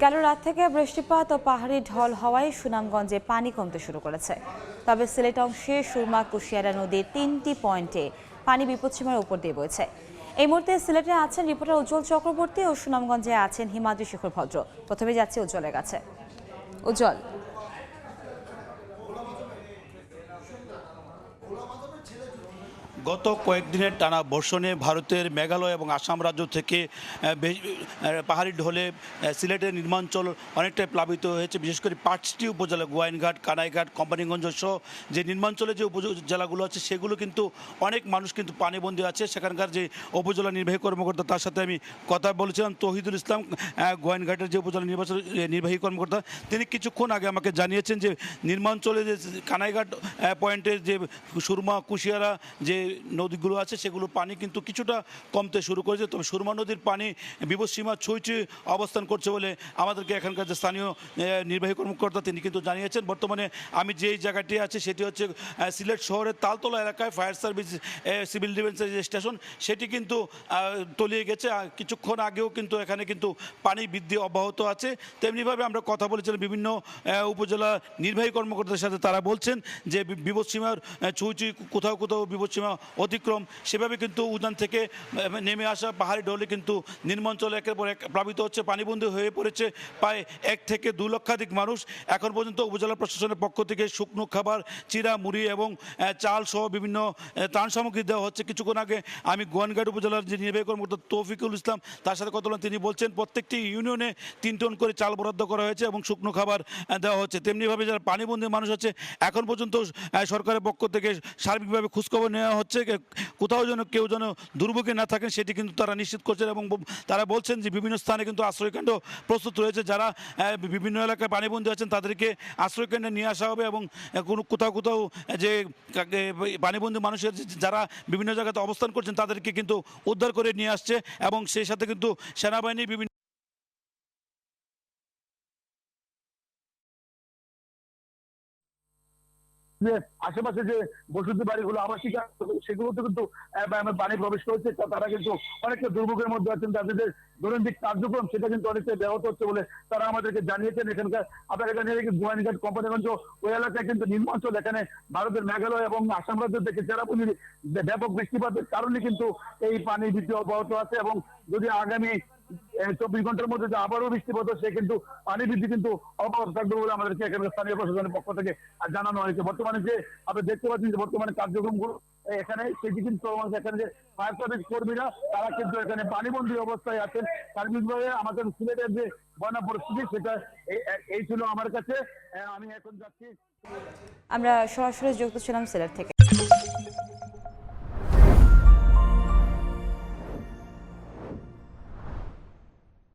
গেল রাত থেকে বৃষ্টিপাত ও পাহাড়ি ঢল হওয়ায় সুনামগঞ্জে পানি কমতে শুরু করেছে। তবে সিলেট অংশে সুরমা কুশিয়ারা নদীর 3টি পয়েন্টে পানি বিপদসীমার উপর দিয়ে বইছে। এই মুহূর্তে সিলেটে আছেন রিপোর্টার উজ্জ্বল চক্রবর্তী ও সুনামগঞ্জে আছেন হিমাদ্রি শেখর ভদ্র। প্রথমে যাচ্ছে উজ্জ্বলের কাছে। উজ্জ্বল, গত কয়েকদিনের টানা বর্ষণে ভারতের মেঘালয় এবং আসাম রাজ্য থেকে পাহাড়ি ঢলে সিলেটের নির্মাঞ্চল অনেকটাই প্লাবিত হয়েছে। বিশেষ করে 5টি উপজেলা গোয়াইনঘাট, কানাইঘাট, কোম্পানিগঞ্জ সহ যে নির্মাঞ্চলে যে উপজেলাগুলো আছে সেগুলো কিন্তু অনেক মানুষ কিন্তু পানিবন্দী আছে। সেখানকার যে উপজেলা নির্বাহী কর্মকর্তা তার সাথে আমি কথা বলেছিলাম। তৌহিদুল ইসলাম, গোয়াইনঘাটের যে উপজেলা নির্বাহী কর্মকর্তা, তিনি কিছুক্ষণ আগে আমাকে জানিয়েছেন যে নির্মাঞ্চলে যে কানাইঘাট পয়েন্টের যে সুরমা কুশিয়ারা যে নদীগুলো আছে সেগুলো পানি কিন্তু কিছুটা কমতে শুরু করেছে। তবে সুরমা নদীর পানি বিপদসীমা ছুঁই অবস্থান করছে বলে আমাদেরকে এখানকার যে স্থানীয় নির্বাহী কর্মকর্তা তিনি কিন্তু জানিয়েছেন। বর্তমানে আমি যেই জায়গাটি আছি সেটি হচ্ছে সিলেট শহরের তালতলা এলাকায় ফায়ার সার্ভিস সিভিল ডিফেন্সের যে স্টেশন সেটি কিন্তু তলিয়ে গেছে। কিছুক্ষণ আগেও কিন্তু এখানে কিন্তু পানি বৃদ্ধি অব্যাহত আছে। তেমনিভাবে আমরা কথা বলেছিলাম বিভিন্ন উপজেলা নির্বাহী কর্মকর্তাদের সাথে, তারা বলছেন যে বিপদসীমার ছুঁই কোথাও কোথাও বিপদসীমা অতিক্রম, সেভাবে কিন্তু উদ্যান থেকে নেমে আসা পাহাড়ি ঢলে কিন্তু নিম্নাঞ্চলে একের পর এক প্লাবিত হচ্ছে, পানিবন্দী হয়ে পড়েছে প্রায় 1 থেকে 2 লক্ষাধিক মানুষ। এখন পর্যন্ত উপজেলা প্রশাসনের পক্ষ থেকে শুকনো খাবার, চিরা, মুড়ি এবং চাল সহ বিভিন্ন ত্রাণ সামগ্রী দেওয়া হচ্ছে। কিছুক্ষণ আগে আমি গোয়াইনঘাট উপজেলার যে নির্বাহী কর্মকর্তা তৌফিকুল ইসলাম তার সাথে কথা বললাম। তিনি বলছেন প্রত্যেকটি ইউনিয়নে 3 টন করে চাল বরাদ্দ করা হয়েছে এবং শুকনো খাবার দেওয়া হচ্ছে। তেমনিভাবে যারা পানিবন্দী মানুষ আছে এখন পর্যন্ত সরকারের পক্ষ থেকে সার্বিকভাবে খোঁজখবর নেওয়া হচ্ছে, কোথাও যেন কেউ যেন দুর্ভোগে না থাকেন সেটি কিন্তু তারা নিশ্চিত করছেন। এবং তারা বলছেন যে বিভিন্ন স্থানে কিন্তু আশ্রয়কেন্দ্র প্রস্তুত রয়েছে। যারা বিভিন্ন এলাকায় পানিবন্দী আছেন তাদেরকে আশ্রয়কেন্দ্রে নিয়ে আসা হবে এবং কোথাও কোথাও যে পানিবন্দী মানুষের যারা বিভিন্ন জায়গাতে অবস্থান করছেন তাদেরকে কিন্তু উদ্ধার করে নিয়ে আসছে এবং সেই সাথে কিন্তু সেনাবাহিনী বিভিন্ন যে আশেপাশে যে বসতি বাড়িগুলো আবাসিক সেগুলোতে কিন্তু পানি প্রবেশ করেছে। তারা কিন্তু অনেকটা দুর্ভোগের মধ্যে আছেন, তাদের দৈনন্দিন কার্যক্রম সেটা কিন্তু অনেকটা ব্যাহত হচ্ছে বলে তারা আমাদেরকে জানিয়েছেন। এখানকার আপনাকে জানিয়ে রেখে গোয়াইনঘাট, কোম্পানিগঞ্জ ওই এলাকায় কিন্তু নিম্নাঞ্চল, এখানে ভারতের মেঘালয় এবং আসাম রাজ্য থেকে চেরাপুঞ্জির ব্যাপক বৃষ্টিপাতের কারণে কিন্তু এই পানি বৃদ্ধি অব্যাহত আছে। এবং যদি আগামী 24 ঘন্টার মধ্যে যে আবারও বৃষ্টিপাত সে কিন্তু পানি বৃদ্ধি কিন্তু অব্যাহত থাকবে বলে আমাদেরকে এখানে স্থানীয় প্রশাসনের পক্ষ থেকে জানানো হয়েছে। বর্তমানে যে আপনি দেখতে পাচ্ছেন যে বর্তমানে কার্যক্রমগুলো এখানে সেটি কিন্তু এখানে যে ফায়ার সার্ভিস কর্মীরা তারা কিন্তু এখানে পানিবন্দী অবস্থায় আছেন। সার্বিকভাবে আমাদের সিলেটের যে বন্যা পরিস্থিতি সেটা এই ছিল আমার কাছে। আমি এখন যাচ্ছি। আমরা সরাসরি যুক্ত ছিলাম সিলেট থেকে।